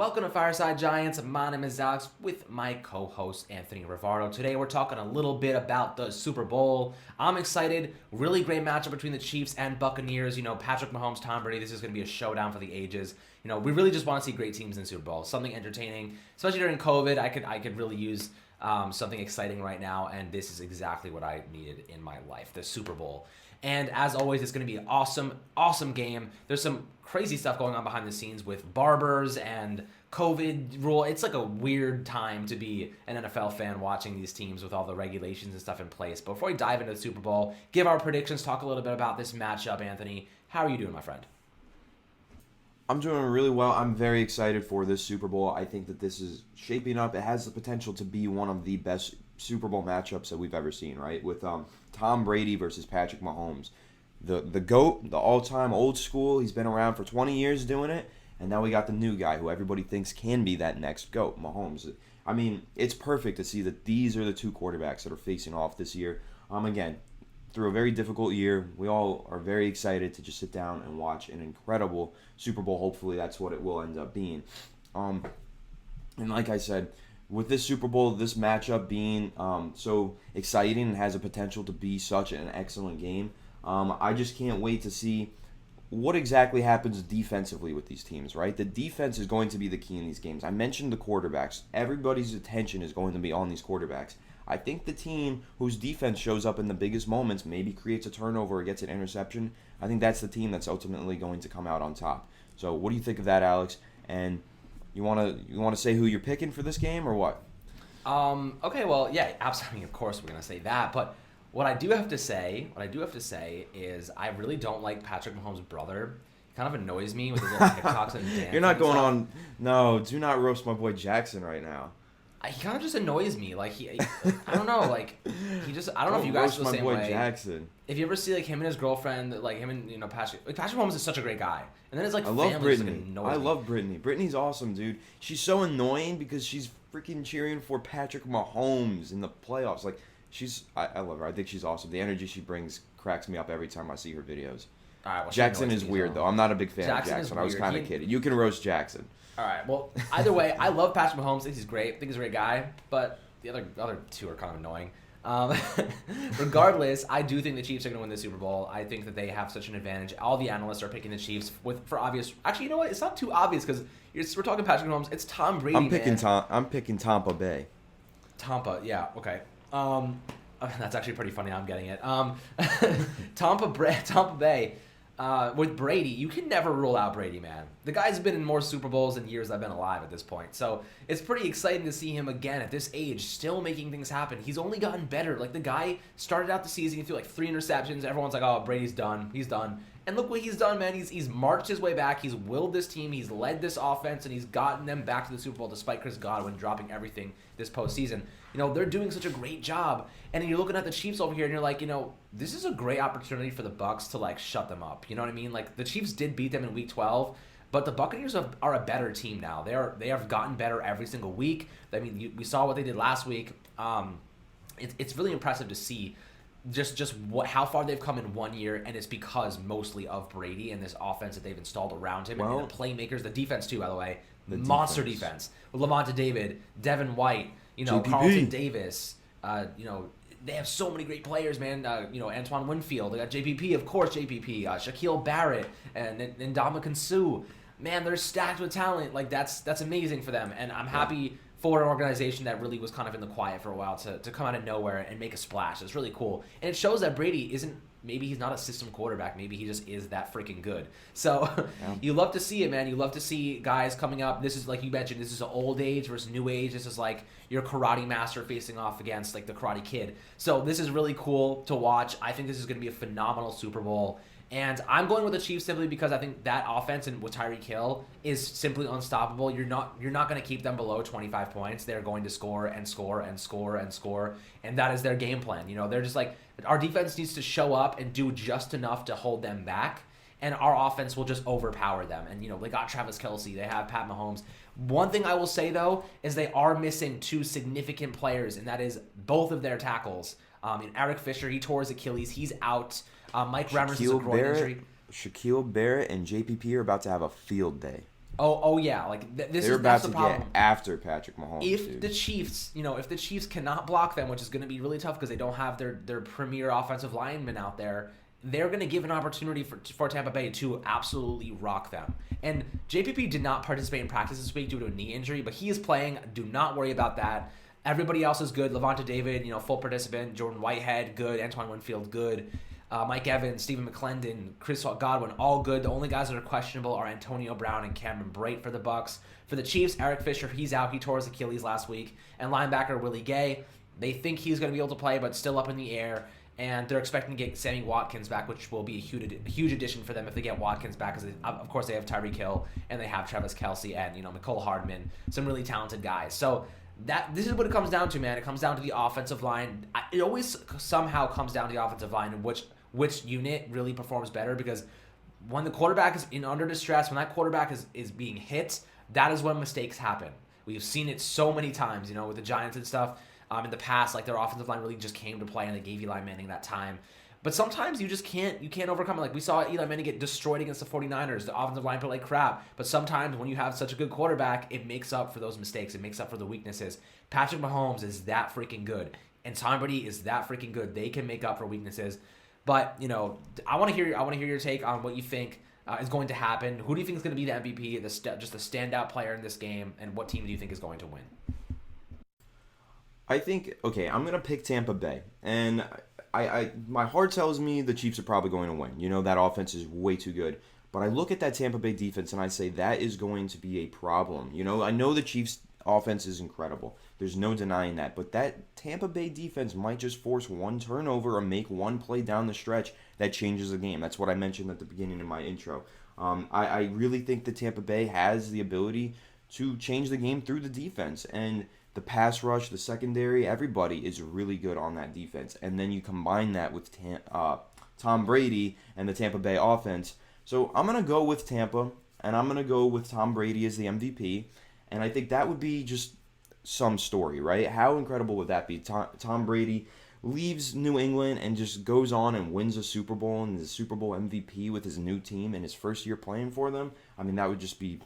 Welcome to Fireside Giants. My name is Alex with my co-host Anthony Rivardo. Today we're talking a little bit about the Super Bowl. I'm excited. Really great matchup between the Chiefs and Buccaneers. You know, Patrick Mahomes, Tom Brady. This is going to be a showdown for the ages. You know, we really just want to see great teams in the Super Bowl. Something entertaining, especially during COVID. I could really use something exciting right now, and this is exactly what I needed in my life, the Super Bowl. And as always, it's going to be an awesome game. There's some crazy stuff going on behind the scenes with barbers and COVID rule. It's like a weird time to be an NFL fan watching these teams with all the regulations and stuff in place. But before we dive into the Super Bowl, give our predictions, talk a little bit about this matchup, Anthony. How are you doing, my friend? I'm doing really well. I'm very excited for this Super Bowl. I think that this is shaping up. It has the potential to be one of the best Super Bowl matchups that we've ever seen, right? With Tom Brady versus Patrick Mahomes. The GOAT, the all-time old school. He's been around for 20 years doing it. And now we got the new guy who everybody thinks can be that next GOAT, Mahomes. I mean, it's perfect to see that these are the two quarterbacks that are facing off this year. Again, through a very difficult year, we all are very excited to just sit down and watch an incredible Super Bowl. Hopefully that's what it will end up being. And like I said, with this Super Bowl, this matchup being so exciting and has a potential to be such an excellent game, I just can't wait to see what exactly happens defensively with these teams, right? The defense is going to be the key in these games. I mentioned the quarterbacks. Everybody's attention is going to be on these quarterbacks. I think the team whose defense shows up in the biggest moments, maybe creates a turnover or gets an interception, I think that's the team that's ultimately going to come out on top. So what do you think of that, Alex? And you want to say who you're picking for this game or what? Okay, well, yeah, absolutely. I mean, of course we're going to say that, but what I do have to say is I really don't like Patrick Mahomes' brother. He kind of annoys me with his little TikToks and dances. You're not going stuff. on. No, do not roast my boy Jackson right now. He kind of just annoys me. Like I don't know. Like he just. I don't know if you guys feel the same my boy way. Jackson. If you ever see like him and his girlfriend, like him and Patrick. Like Patrick Mahomes is such a great guy, and then his like I love family just, like, Brittany. annoys I me. love Brittany. Brittany's awesome, dude. She's so annoying because she's freaking cheering for Patrick Mahomes in the playoffs. Like I love her. I think she's awesome. The energy she brings cracks me up every time I see her videos. All right, well, Jackson is weird though. I'm not a big fan of Jackson. I was kind of kidding. You can roast Jackson. All right. Well, either way, I love Patrick Mahomes. I think he's great. I think he's a great guy. But the other two are kind of annoying. Regardless, I do think the Chiefs are going to win the Super Bowl. I think that they have such an advantage. All the analysts are picking the Chiefs for obvious. Actually, you know what? It's not too obvious because we're talking Patrick Mahomes. It's Tom Brady. I'm picking Tampa Bay. Tampa. Yeah. Okay. That's actually pretty funny. I'm getting it. Tampa Bay. With Brady, you can never rule out Brady, man. The guy's been in more Super Bowls than years I've been alive at this point. So it's pretty exciting to see him again at this age, still making things happen. He's only gotten better. Like, the guy started out the season, he threw like 3 interceptions. Everyone's like, oh, Brady's done. He's done. And look what he's done, man. He's marched his way back. He's willed this team. He's led this offense, and he's gotten them back to the Super Bowl despite Chris Godwin dropping everything this postseason. You know, they're doing such a great job. And you're looking at the Chiefs over here, and you're like, you know, this is a great opportunity for the Bucs to, like, shut them up. You know what I mean? Like, the Chiefs did beat them in Week 12, but the Buccaneers are a better team now. They have gotten better every single week. I mean, we saw what they did last week. It's really impressive to see just how far they've come in 1 year, and it's because mostly of Brady and this offense that they've installed around him, and the playmakers, the defense too, by the way, monster defense with Lavonte David, Devin White, you know, JPP. Carlton Davis, you know. They have so many great players, man. You know, Antoine Winfield. They got JPP, of course, JPP. Shaquille Barrett and Ndamukong Suh. Man, they're stacked with talent. Like, that's amazing for them. And I'm happy for an organization that really was kind of in the quiet for a while to come out of nowhere and make a splash. It's really cool. And it shows that Brady isn't, maybe he's not a system quarterback. Maybe he just is that freaking good. So you love to see it, man. You love to see guys coming up. This is, like you mentioned, this is an old age versus new age. This is like your karate master facing off against, like, the Karate Kid. So this is really cool to watch. I think this is going to be a phenomenal Super Bowl. And I'm going with the Chiefs simply because I think that offense and with Tyreek Hill is simply unstoppable. You're not going to keep them below 25 points. They're going to score and score and score and score, and that is their game plan. You know, they're just like, our defense needs to show up and do just enough to hold them back, and our offense will just overpower them. And, you know, they got Travis Kelce, they have Pat Mahomes. One thing I will say, though, is they are missing 2 significant players, and that is both of their tackles. Eric Fisher, he tore his Achilles. He's out. Mike Remmers is a groin injury. Shaquille Barrett and JPP are about to have a field day. Oh yeah, like They're about that's to the problem. get after Patrick Mahomes. If dude. the Chiefs, if the Chiefs cannot block them, which is going to be really tough because they don't have their premier offensive linemen out there, they're going to give an opportunity for Tampa Bay to absolutely rock them. And JPP did not participate in practice this week due to a knee injury, but he is playing. Do not worry about that. Everybody else is good. Levante David, full participant. Jordan Whitehead, good. Antoine Winfield, good. Mike Evans, Stephen McClendon, Chris Godwin, all good. The only guys that are questionable are Antonio Brown and Cameron Brate for the Bucs. For the Chiefs, Eric Fisher, he's out. He tore his Achilles last week. And linebacker Willie Gay, they think he's going to be able to play, but still up in the air. And they're expecting to get Sammy Watkins back, which will be a huge addition for them if they get Watkins back. Because of course they have Tyreek Hill and they have Travis Kelce and Mecole Hardman, some really talented guys. So this is what it comes down to, man. It comes down to the offensive line. It always somehow comes down to the offensive line and which unit really performs better, because when the quarterback is under distress, when that quarterback is being hit, that is when mistakes happen. We've seen it so many times, with the Giants and stuff in the past. Like, their offensive line really just came to play and they gave Eli Manning that time. But sometimes you can't overcome it. Like, we saw Eli Manning get destroyed against the 49ers. The offensive line played like crap. But sometimes when you have such a good quarterback, it makes up for those mistakes. It makes up for the weaknesses. Patrick Mahomes is that freaking good. And Tom Brady is that freaking good. They can make up for weaknesses. But, I want to hear your take on what you think is going to happen. Who do you think is going to be the MVP, just a standout player in this game, and what team do you think is going to win? I think, okay, I'm going to pick Tampa Bay. And my heart tells me the Chiefs are probably going to win. That offense is way too good. But I look at that Tampa Bay defense and I say that is going to be a problem. I know the Chiefs offense is incredible. There's no denying that. But that Tampa Bay defense might just force one turnover or make one play down the stretch that changes the game. That's what I mentioned at the beginning of my intro. I really think that Tampa Bay has the ability to change the game through the defense. And the pass rush, the secondary, everybody is really good on that defense. And then you combine that with Tom Brady and the Tampa Bay offense. So I'm going to go with Tampa, and I'm going to go with Tom Brady as the MVP. And I think that would be just some story, right? How incredible would that be? Tom Brady leaves New England and just goes on and wins a Super Bowl and the Super Bowl MVP with his new team in his first year playing for them. I mean, that would just be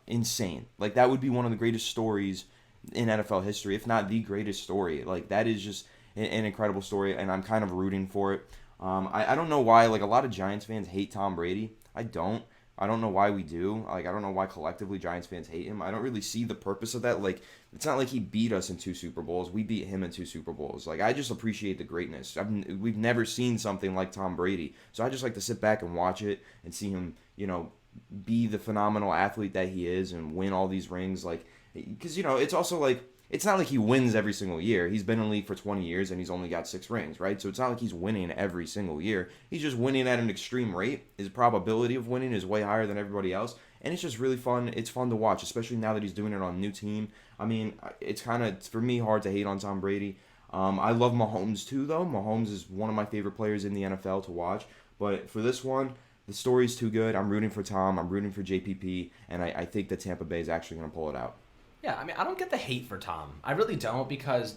insane. Like, that would be one of the greatest stories in NFL history, if not the greatest story. Like, that is just an incredible story, and I'm kind of rooting for it. I don't know why, like, a lot of Giants fans hate Tom Brady. I don't know why we do. Like, I don't know why collectively Giants fans hate him. I don't really see the purpose of that. Like, it's not like he beat us in 2 Super Bowls. We beat him in 2 Super Bowls. Like, I just appreciate the greatness. We've never seen something like Tom Brady. So I just like to sit back and watch it and see him, be the phenomenal athlete that he is and win all these rings. Like, because, it's also like, it's not like he wins every single year. He's been in the league for 20 years and he's only got 6 rings, right? So it's not like he's winning every single year. He's just winning at an extreme rate. His probability of winning is way higher than everybody else. And it's just really fun. It's fun to watch, especially now that he's doing it on a new team. I mean, it's kind of, for me, hard to hate on Tom Brady. I love Mahomes too, though. Mahomes is one of my favorite players in the NFL to watch. But for this one, the story's too good. I'm rooting for Tom. I'm rooting for JPP. And I think that Tampa Bay is actually going to pull it out. Yeah, I mean, I don't get the hate for Tom. I really don't, because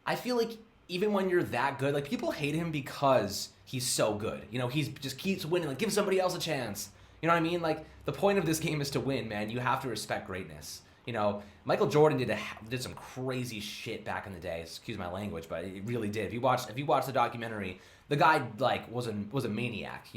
I feel like even when you're that good, like, people hate him because he's so good. He just keeps winning. Like, give somebody else a chance. You know what I mean? Like, the point of this game is to win, man. You have to respect greatness. Michael Jordan did some crazy shit back in the day. Excuse my language, but it really did. If you watch the documentary, the guy was a maniac.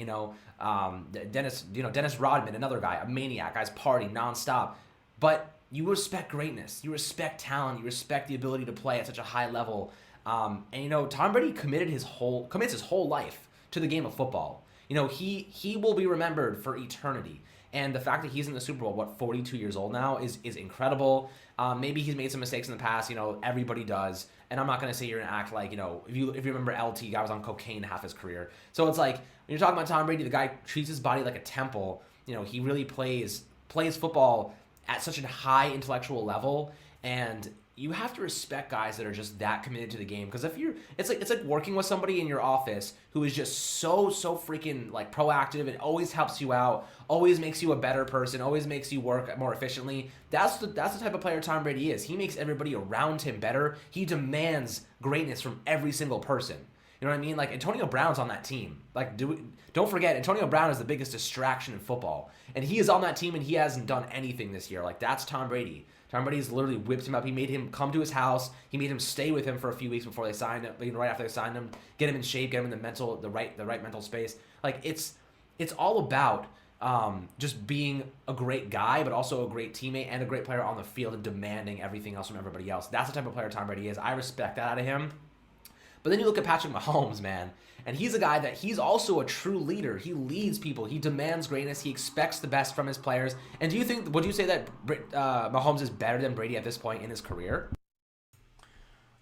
Dennis Rodman, another guy, a maniac. Guys party nonstop, but you respect greatness. You respect talent. You respect the ability to play at such a high level. And Tom Brady commits his whole life to the game of football. He will be remembered for eternity. And the fact that he's in the Super Bowl, 42 years old now, is incredible. Maybe he's made some mistakes in the past. Everybody does. And I'm not going to say you're going to act like, if you remember LT, guy was on cocaine half his career. So it's like, when you're talking about Tom Brady, the guy treats his body like a temple. He really plays football at such a high intellectual level, and you have to respect guys that are just that committed to the game. Because it's like working with somebody in your office who is just so freaking like proactive and always helps you out, always makes you a better person, always makes you work more efficiently. That's the type of player Tom Brady is. He makes everybody around him better. He demands greatness from every single person. You know what I mean? Like, Antonio Brown's on that team. Like, don't forget, Antonio Brown is the biggest distraction in football. And he is on that team, and he hasn't done anything this year. Like, that's Tom Brady. Tom Brady's literally whipped him up. He made him come to his house. He made him stay with him for a few weeks before they signed him. Right after they signed him, get him in shape, get him in the right mental space. Like, it's all about just being a great guy, but also a great teammate and a great player on the field and demanding everything else from everybody else. That's the type of player Tom Brady is. I respect that out of him. But then you look at Patrick Mahomes, man, and he's a guy that he's also a true leader. He leads people. He demands greatness. He expects the best from his players. And would you say that Mahomes is better than Brady at this point in his career?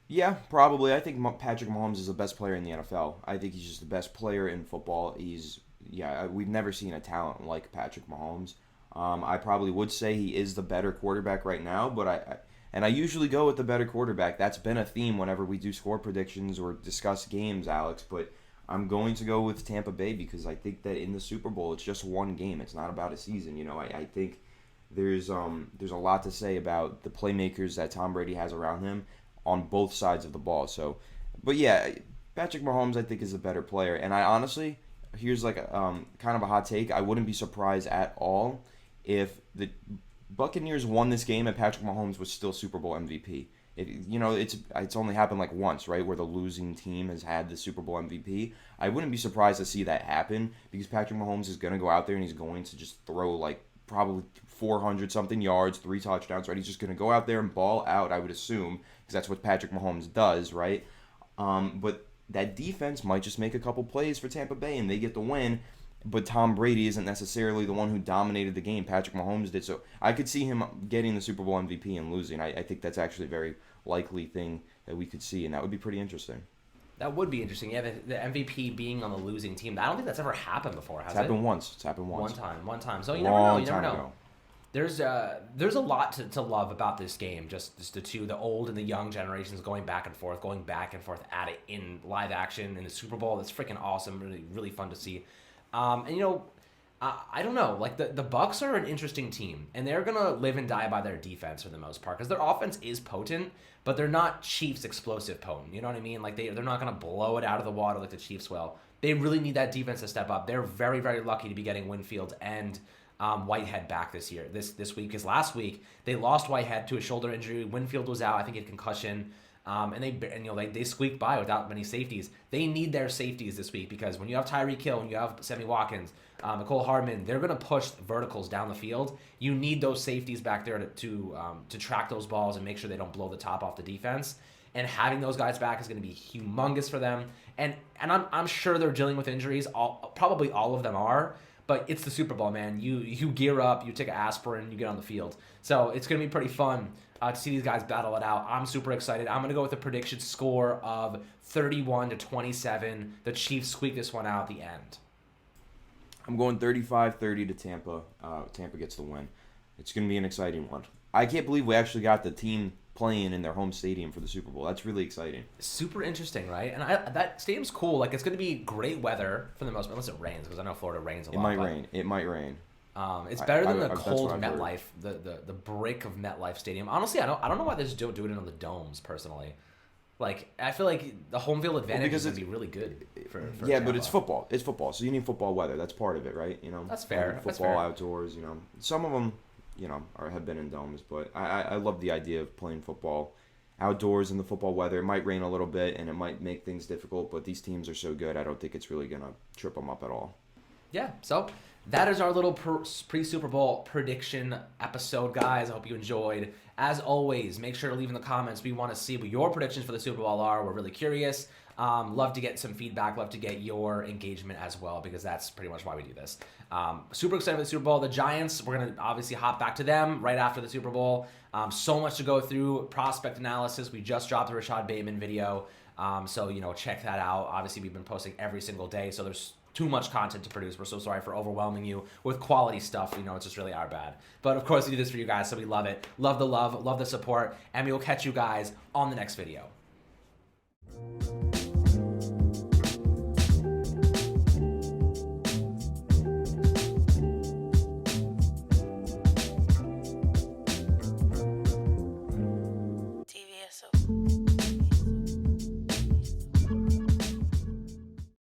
Yeah, probably. I think Patrick Mahomes is the best player in the NFL. I think he's just the best player in football. We've never seen a talent like Patrick Mahomes. I probably would say he is the better quarterback right now, but I usually go with the better quarterback. That's been a theme whenever we do score predictions or discuss games, Alex. But I'm going to go with Tampa Bay because I think that in the Super Bowl, it's just one game. It's not about a season. I think there's a lot to say about the playmakers that Tom Brady has around him on both sides of the ball. So, but yeah, Patrick Mahomes I think is a better player. And I honestly, here's like a, kind of a hot take. I wouldn't be surprised at all if the Buccaneers won this game and Patrick Mahomes was still Super Bowl MVP. It's only happened like once, right, where the losing team has had the Super Bowl MVP. I wouldn't be surprised to see that happen because Patrick Mahomes is going to go out there and he's going to just throw like probably 400-something yards, 3 touchdowns, right? He's just going to go out there and ball out, I would assume, because that's what Patrick Mahomes does, right? But that defense might just make a couple plays for Tampa Bay and they get the win. But Tom Brady isn't necessarily the one who dominated the game. Patrick Mahomes did. So I could see him getting the Super Bowl MVP and losing. I think that's actually a very likely thing that we could see, and that would be pretty interesting. That would be interesting. Yeah, the MVP being on the losing team. I don't think that's ever happened before, has it? It's happened once. It's happened once. One time. So you never know. You never know. Ago. There's a lot to love about this game. Just the old and the young generations going back and forth at it in live action in the Super Bowl. That's freaking awesome. Really, really fun to see. I don't know. Like the Bucs are an interesting team, and they're gonna live and die by their defense for the most part because their offense is potent, but they're not Chiefs explosive potent. You know what I mean? Like they're not gonna blow it out of the water like the Chiefs will. They really need that defense to step up. They're very, very lucky to be getting Winfield and Whitehead back this week because last week they lost Whitehead to a shoulder injury. Winfield was out. I think he had concussion. And they squeaked by without many safeties. They need their safeties this week because when you have Tyreek Hill and you have Sammy Watkins, Mecole Hardman, they're going to push verticals down the field. You need those safeties back there to track those balls and make sure they don't blow the top off the defense. And having those guys back is going to be humongous for them. And I'm sure they're dealing with injuries. Probably all of them are. But it's the Super Bowl, man. You gear up, you take an aspirin, you get on the field. So it's going to be pretty fun to see these guys battle it out. I'm super excited. I'm going to go with a prediction score of 31-27. The Chiefs squeak this one out at the end. I'm going 35-30 to Tampa. Tampa gets the win. It's going to be an exciting one. I can't believe we actually got the team playing in their home stadium for the Super Bowl. That's really exciting. Super interesting, right? And that stadium's cool. Like, it's going to be great weather for the most part, unless it rains, because I know Florida rains a lot. It might rain. It's better than the cold MetLife, the brick of MetLife Stadium. Honestly, I don't know why they just don't do it on the domes. Personally, like I feel like the home field advantage is gonna be really good for yeah, Tampa. but it's football. It's football, so you need football weather. That's part of it, right? That's fair. Football outdoors. Some of them, have been in domes, but I love the idea of playing football outdoors in the football weather. It might rain a little bit and it might make things difficult, but these teams are so good. I don't think it's really gonna trip them up at all. Yeah. So. That is our little pre-Super Bowl prediction episode, guys. I hope you enjoyed. As always, make sure to leave in the comments. We want to see what your predictions for the Super Bowl are. We're really curious. Love to get some feedback. Love to get your engagement as well because that's pretty much why we do this. Super excited for the Super Bowl. The Giants, we're going to obviously hop back to them right after the Super Bowl. So much to go through. Prospect analysis. We just dropped the Rashad Bateman video. So, check that out. Obviously, we've been posting every single day. So there's too much content to produce. We're so sorry for overwhelming you with quality stuff. It's just really our bad. But of course, we do this for you guys, so we love it. Love the love, love the support, and we will catch you guys on the next video.